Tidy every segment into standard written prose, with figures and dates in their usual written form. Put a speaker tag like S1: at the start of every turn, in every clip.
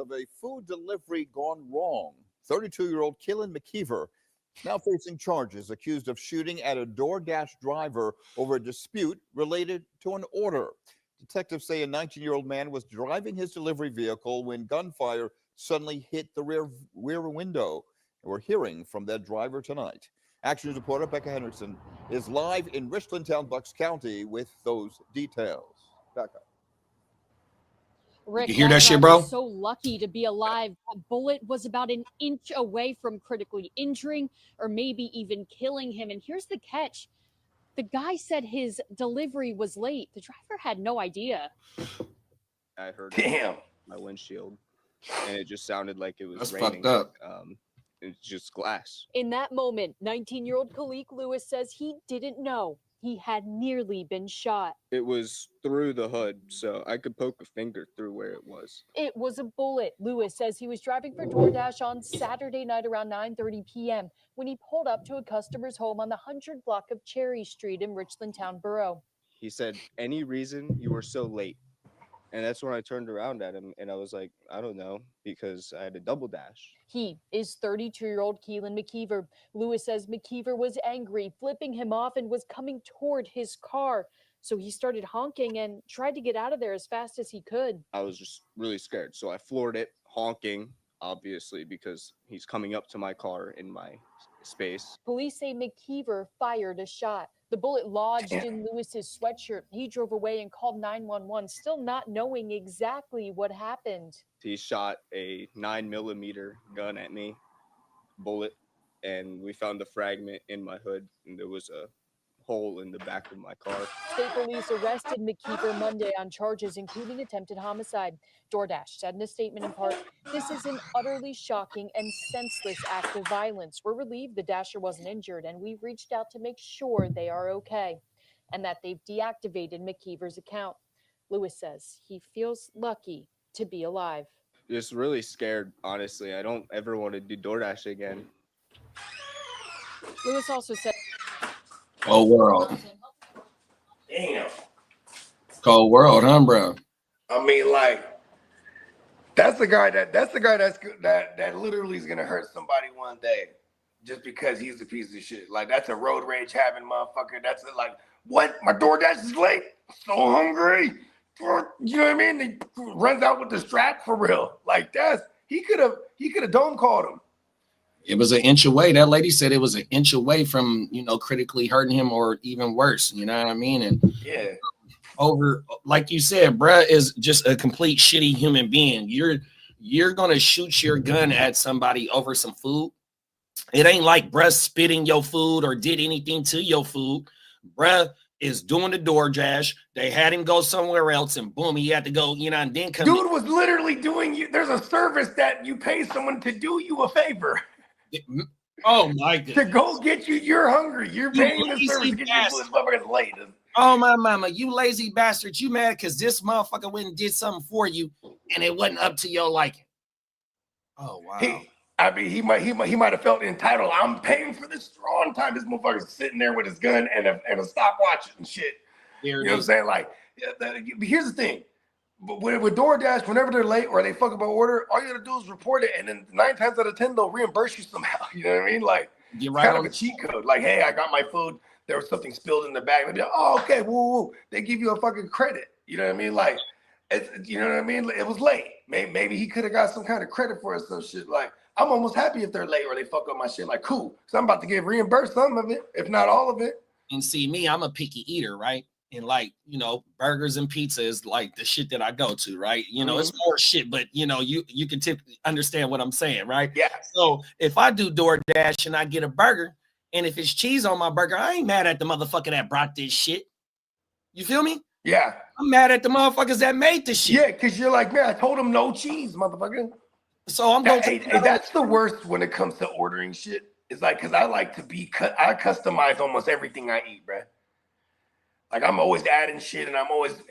S1: Of a food delivery gone wrong. 32-year-old Keelan McKeever now facing charges, accused of shooting at a DoorDash driver over a dispute related to an order. Detectives say a 19-year-old man was driving his delivery vehicle when gunfire suddenly hit the rear window. We're hearing from that driver tonight. Action News reporter Becca Henderson is live in Richland Town, Bucks County with those details. Becca.
S2: Rick,
S3: You hear
S2: that
S3: that shit,
S2: guy
S3: bro?
S2: was so lucky to be alive. That bullet was about an inch away from critically injuring or maybe even killing him. And here's the catch. The guy said his delivery was late. The driver had no idea.
S4: I heard
S5: Damn.
S4: my windshield, and it just sounded like it was
S3: That's
S4: raining.
S3: fucked up.
S4: It's just glass.
S2: In that moment, 19-year-old Khalik Lewis says he didn't know he had nearly been shot.
S4: It was through the hood, so I could poke a finger through where it was.
S2: It was a bullet. Lewis says he was driving for DoorDash on Saturday night around 9:30 p.m. when he pulled up to a customer's home on the 100 block of Cherry Street in Richland Town Borough.
S4: He said, "Any reason you were so late?" And that's when I turned around at him, and I was like, "I don't know," because I had a double dash.
S2: He is 32-year-old Keelan McKeever. Lewis says McKeever was angry, flipping him off, and was coming toward his car. So he started honking and tried to get out of there as fast as he could.
S4: I was just really scared, so I floored it, honking, obviously, because he's coming up to my car in my space.
S2: Police say McKeever fired a shot. The bullet lodged in Lewis's sweatshirt. He drove away and called 911, still not knowing exactly what happened.
S4: He shot a 9mm gun at me, bullet, and we found the fragment in my hood, and there was a hole in the back of my car.
S2: State police arrested McKeever Monday on charges including attempted homicide. DoorDash said in a statement in part, "This is an utterly shocking and senseless act of violence. We're relieved the Dasher wasn't injured, and we've reached out to make sure they are okay," and that they've deactivated McKeever's account. Lewis says he feels lucky to be alive.
S4: Just really scared, honestly. I don't ever want to do DoorDash again.
S2: Lewis also said,
S3: Cold world.
S5: Damn.
S3: Cold world, huh, bro?
S5: I mean, like, that's the guy that literally is gonna hurt somebody one day just because he's a piece of shit. Like, that's a road rage having motherfucker. That's like, what? My DoorDash is late. So hungry. You know what I mean? He runs out with the strap for real. Like, he could have dome called him.
S3: It was an inch away. That lady said it was an inch away from, critically hurting him or even worse. You know what I mean? And
S5: yeah,
S3: over, like you said, bruh is just a complete shitty human being. You're gonna shoot your gun at somebody over some food. It ain't like bruh spit in your food or did anything to your food. Bruh is doing the DoorDash. They had him go somewhere else, and boom, he had to go. And then come.
S5: Dude was literally doing you. There's a service that you pay someone to do you a favor.
S3: Oh my god!
S5: To go get you, you're hungry. You're paying the service to get your food. This motherfucker's late.
S3: Oh my mama, you lazy bastard! You mad because this motherfucker went and did something for you, and it wasn't up to your liking. Oh wow!
S5: He might have felt entitled. I'm paying for this strong time. This motherfucker's sitting there with his gun and a stopwatch and shit. You know what I'm saying? Like, here's the thing. But with DoorDash, whenever they're late or they fuck up an order, all you gotta do is report it, and then 9 times out of 10 they'll reimburse you somehow. You know what I mean? Like,
S3: you're
S5: right, kind of a cheat code. Like, hey, I got my food. There was something spilled in the bag. They'll be like, oh, okay, woo. They give you a fucking credit. You know what I mean? Like, you know what I mean? It was late. Maybe he could have got some kind of credit for it. Some shit. Like, I'm almost happy if they're late or they fuck up my shit. Like, cool. So I'm about to get reimbursed some of it, if not all of it.
S3: And see, me, I'm a picky eater, right? And like, burgers and pizza is like the shit that I go to, right? It's more shit, but you can understand what I'm saying, right?
S5: Yeah.
S3: So if I do DoorDash and I get a burger, and if it's cheese on my burger, I ain't mad at the motherfucker that brought this shit. You feel me?
S5: Yeah.
S3: I'm mad at the motherfuckers that made this shit.
S5: Yeah, because you're like, man, I told him no cheese, motherfucker.
S3: So I'm going
S5: to. That's the worst when it comes to ordering shit. It's like, because I like to I customize almost everything I eat, bro. Like, I'm always adding shit, and I'm always,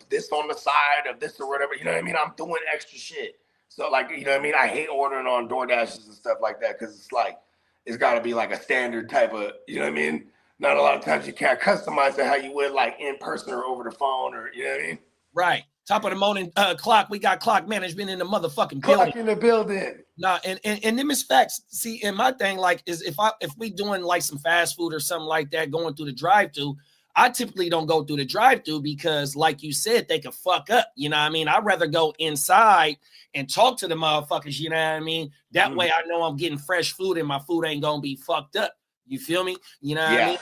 S5: this on the side of this or whatever. You know what I mean? I'm doing extra shit. So, like, you know what I mean? I hate ordering on DoorDashes and stuff like that because it's like, it's got to be like a standard type of, you know what I mean? Not a lot of times you can't customize it how you would like in person or over the phone or, you know what I mean?
S3: Right. Top of the morning clock. We got clock management in the motherfucking
S5: Clock
S3: building.
S5: in the building.
S3: Nah, and them is facts. See, and my thing like is if we doing like some fast food or something like that, going through the drive-thru, I typically don't go through the drive-thru because, like you said, they can fuck up. You know what I mean? I'd rather go inside and talk to the motherfuckers. You know what I mean? That way, I know I'm getting fresh food and my food ain't gonna be fucked up. You feel me? You know what I mean?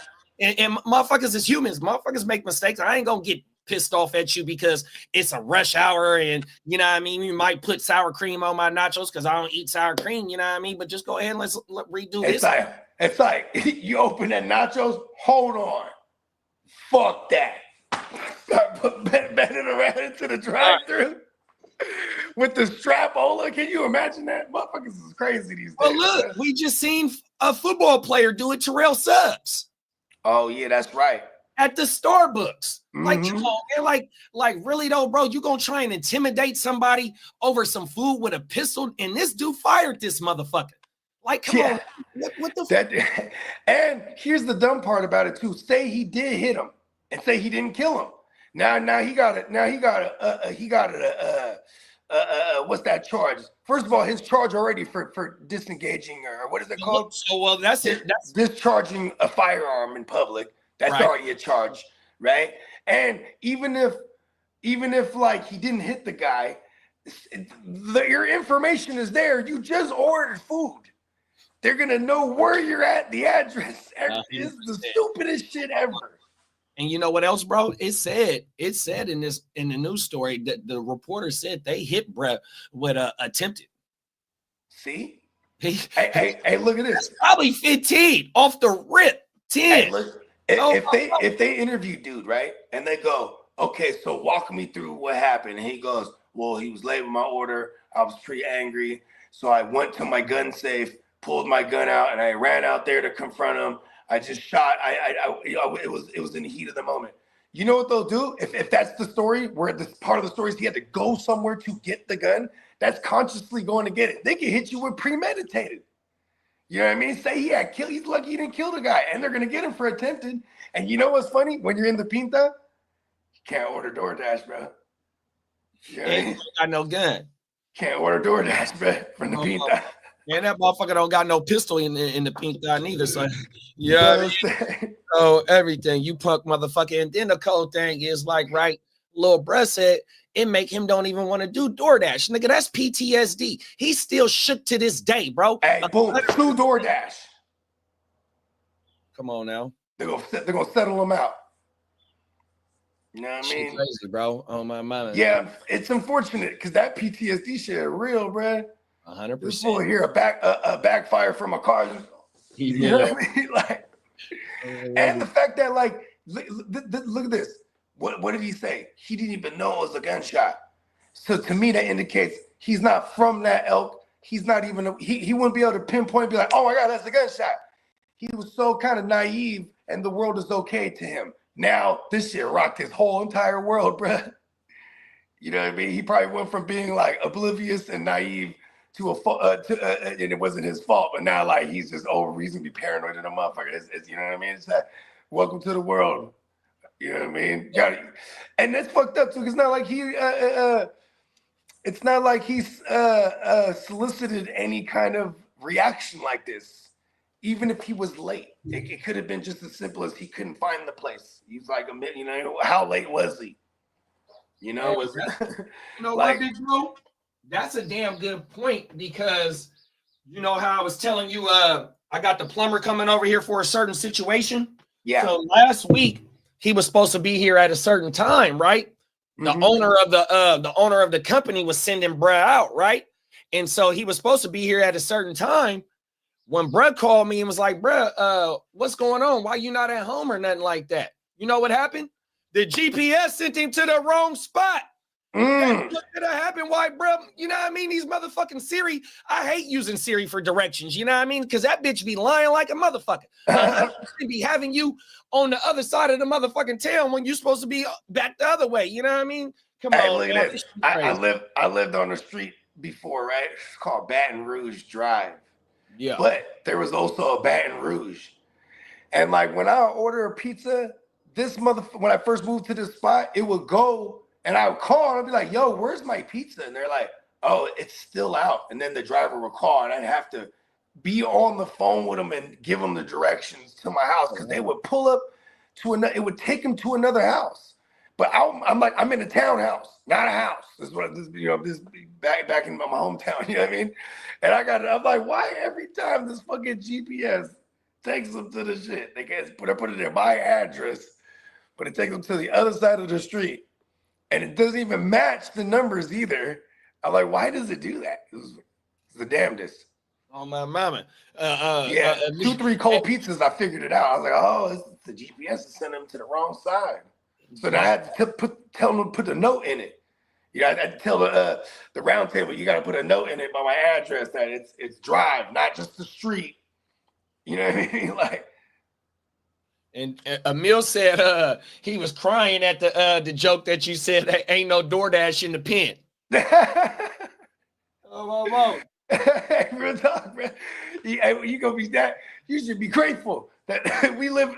S3: And motherfuckers is humans. Motherfuckers make mistakes. I ain't gonna get pissed off at you because it's a rush hour and you know what I mean, you might put sour cream on my nachos because I don't eat sour cream, you know what I mean, but just go ahead and let's redo this.
S5: It's like you open that nachos, hold on, fuck that, start bending around into the drive-thru with the strapola. Can you imagine that? Motherfuckers is crazy these days.
S3: Oh look, we just seen a football player do it, Terrell Suggs.
S5: Oh yeah, that's right.
S3: At the Starbucks. Like, come on, man. Like, really though, bro, you gonna try and intimidate somebody over some food with a pistol, and this dude fired this motherfucker. Like, come on. What the
S5: fuck? And here's the dumb part about it too. Say he did hit him and say he didn't kill him. Now he got it. What's that charge? First of all, his charge already for disengaging, or what is it called?
S3: So well, that's it. That's
S5: discharging a firearm in public. That's already a charge, right? And even if like he didn't hit the guy, your information is there. You just ordered food. They're gonna know where you're at, the address. It's the stupidest shit ever.
S3: And you know what else, bro? It said in the news story that the reporter said they hit Brett with attempted.
S5: See? Hey, look at this.
S3: That's probably 15 off the rip. 10.
S5: Hey, look. If they interview dude, right, and they go, okay, so walk me through what happened, and he goes, well, he was late with my order. I was pretty angry, so I went to my gun safe, pulled my gun out, and I ran out there to confront him. I just shot. It was in the heat of the moment. You know what they'll do? If that's the story, where the part of the story is he had to go somewhere to get the gun, that's consciously going to get it. They can hit you with premeditated. You know what I mean? Say he had killed. He's lucky he didn't kill the guy, and they're gonna get him for attempted. And you know what's funny? When you're in the Pinta, you can't order DoorDash, bro. You know what I mean?
S3: Got no gun.
S5: Can't order DoorDash, bro, from the Pinta.
S3: Man, that motherfucker don't got no pistol in the Pinta neither. So yeah, so everything you punk motherfucker. And then the cold thing is like, right, little bruh said it make him don't even want to do DoorDash. Nigga, that's PTSD. He's still shook to this day, bro.
S5: Hey, boom, true DoorDash.
S3: Come on now.
S5: They're gonna settle him out. You know what I mean?
S3: Crazy, bro. On my mind.
S5: Yeah, it's unfortunate because that PTSD shit real, bro.
S3: 100%.
S5: This fool hear a backfire from a car. You know what I mean? Like, and the fact that like, look at this. What did he say? He didn't even know it was a gunshot. So to me, that indicates he's not from that elk. He's not even, he wouldn't be able to pinpoint and be like, oh my God, that's a gunshot. He was so kind of naive and the world is okay to him. Now, this shit rocked his whole entire world, bro. You know what I mean? He probably went from being like oblivious and naive to and it wasn't his fault, but now like he's just reasonably paranoid and a motherfucker. It's, you know what I mean? It's like, welcome to the world. You know what I mean? And that's fucked up too. It's not like he's solicited any kind of reaction like this. Even if he was late, it could have been just as simple as he couldn't find the place. He's like, how late was he? You know,
S3: like, what, big bro? That's a damn good point because you know how I was telling you, I got the plumber coming over here for a certain situation.
S5: Yeah.
S3: So last week he was supposed to be here at a certain time, right? The owner of the company was sending bruh out, right? And so he was supposed to be here at a certain time. When bruh called me and was like, bruh, what's going on? Why you not at home or nothing like that? You know what happened? The GPS sent him to the wrong spot. What did that happen? Why, bruh? You know what I mean? These motherfucking Siri. I hate using Siri for directions. You know what I mean? Because that bitch be lying like a motherfucker. Be having you on the other side of the motherfucking town when you're supposed to be back the other way. You know what I mean? Come on.
S5: Look at this. I lived on the street before, right? It's called Baton Rouge Drive.
S3: Yeah.
S5: But there was also a Baton Rouge. And like when I order a pizza, when I first moved to this spot, it would go And I would call and I'd be like, yo, where's my pizza? And they're like, oh, it's still out. And then the driver would call and I'd have to be on the phone with them and give them the directions to my house because they would pull up to another, it would take them to another house. But I'm like, I'm in a townhouse, not a house. This is what this back in my hometown, you know what I mean? And I'm like, why every time this fucking GPS takes them to the shit? They can't put it in my address, but it takes them to the other side of the street. And it doesn't even match the numbers either. I'm like, why does it do that? It's the damnedest.
S3: Oh my mama.
S5: 2-3 cold pizzas, I figured it out. I was like, oh, it's the GPS is sending them to the wrong side. So then I had to tell them to put a note in it. You know, I had to tell the round table, you got to put a note in it by my address that it's drive, not just the street. You know what I mean? Like.
S3: And Emil said he was crying at the joke that you said there ain't no DoorDash in the pen. Oh,
S5: Hey, real talk, bro. You gonna be that? You should be grateful that we live.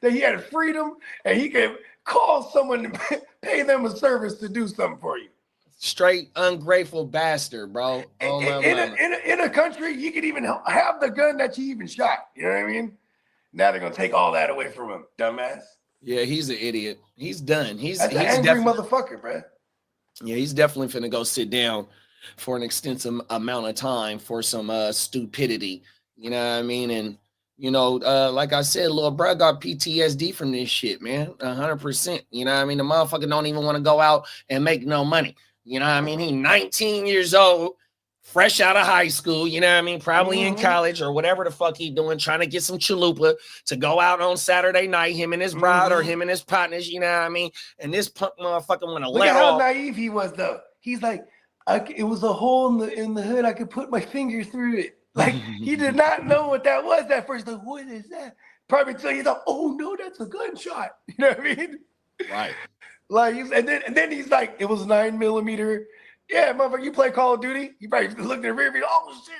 S5: That he had freedom and he could call someone to pay them a service to do something for you.
S3: Straight ungrateful bastard, bro. Oh,
S5: in a country, you could even have the gun that you even shot. You know what I mean? Now they're gonna take all that away from him, dumbass.
S3: Yeah, he's an idiot. He's done. He's
S5: an angry motherfucker, bro.
S3: Yeah, he's definitely finna go sit down for an extensive amount of time for some stupidity. You know what I mean? And you know, like I said, little bro got PTSD from this shit, man. 100%. You know what I mean? The motherfucker don't even want to go out and make no money. You know what I mean? He 19 years old, fresh out of high school, you know what I mean? Probably in college or whatever the fuck he doing, trying to get some chalupa to go out on Saturday night, him and his bride or him and his partners, you know what I mean? And this punk motherfucker want to let off.
S5: Look at how naive he was, though. He's like, it was a hole in the hood. I could put my finger through it. Like, he did not know what that was at first. Like, what is that? Probably tell you, oh, no, that's a gunshot. You know what I mean?
S3: Right.
S5: Like, and then he's like, it was 9mm. Yeah, motherfucker, you play Call of Duty? You probably looked in the rear view, oh, shit,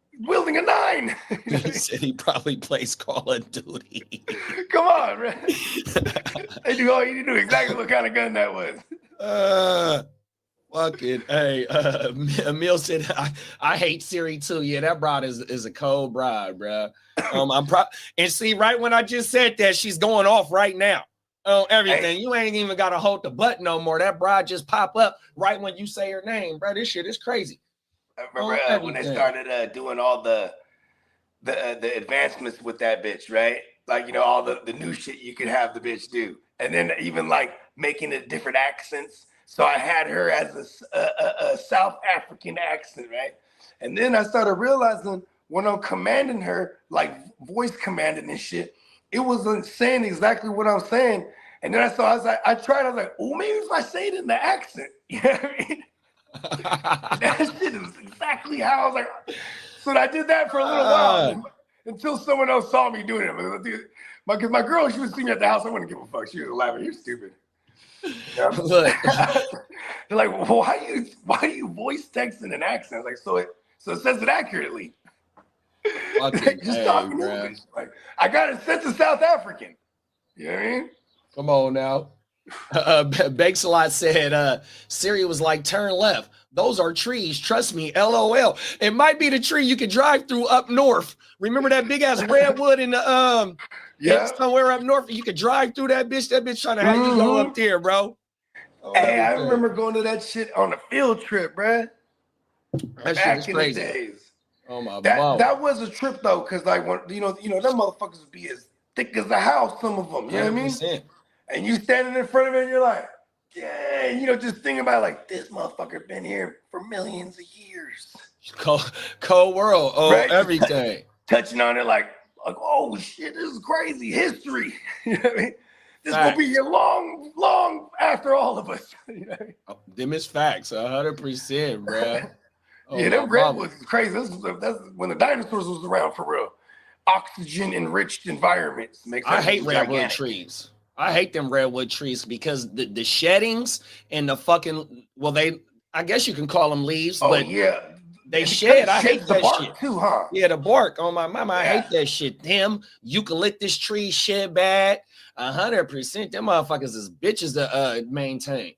S5: he's wielding a 9.
S3: He said he probably plays Call of Duty.
S5: Come on, man. You knew exactly what kind of gun that was.
S3: Fucking hey, Emil said I hate Siri too. Yeah, that broad is a cold bride, bro. And see, right when I just said that, she's going off right now on everything. Hey. You ain't even gotta hold the button no more. That broad just pop up right when you say her name, bro. This shit is crazy.
S5: I remember when they started doing all the advancements with that bitch, right? Like, you know, all the new shit you could have the bitch do, and then even like making it different accents. So I had her as a South African accent, right? And then I started realizing when I'm commanding her, like voice commanding and shit, it wasn't saying exactly what I'm saying. And then I was like, oh, maybe if I say it in the accent, you know what I mean? That shit is exactly how I was like. So I did that for a little while until someone else saw me doing it. Because my girl, she was seeing me at the house. I wouldn't give a fuck. She was laughing. You're stupid. Yeah. They're like, well, why do you voice text in an accent? Like, so it says it accurately. Just talking English. Like, I got a sense of South African. You know what I mean?
S3: Come on now. Bakes-a-lot said Siri was like, turn left. Those are trees. Trust me. LOL. It might be the tree you could drive through up north. Remember that big ass redwood in the somewhere up north? You could drive through that bitch. That bitch trying to have you go up there, bro. Oh,
S5: hey, I remember going to that shit on a field trip, bro.
S3: That shit is crazy.
S5: The days.
S3: Oh my
S5: god. That was a trip though, because like when you know, them motherfuckers would be as thick as a house, some of them. You know what I mean? And you standing in front of it and you're like, yeah, just thinking about like this motherfucker been here for millions of years.
S3: Cold world, right? Everything.
S5: Touching on it like, oh shit, this is crazy history. You know what I mean? This will be here long, long after all of us. You know what I mean?
S3: Them is facts, 100%, bro.
S5: Yeah, them redwoods is crazy. That's when the dinosaurs was around for real. Oxygen enriched environments makes.
S3: I hate redwood trees. I hate them redwood trees because the sheddings and the fucking I guess you can call them leaves, but
S5: yeah.
S3: They shed. I hate that
S5: bark
S3: shit
S5: too, huh?
S3: Yeah, the bark on my mama. I hate that shit. Them eucalyptus trees shed bad. 100%. Them motherfuckers is bitches to maintain.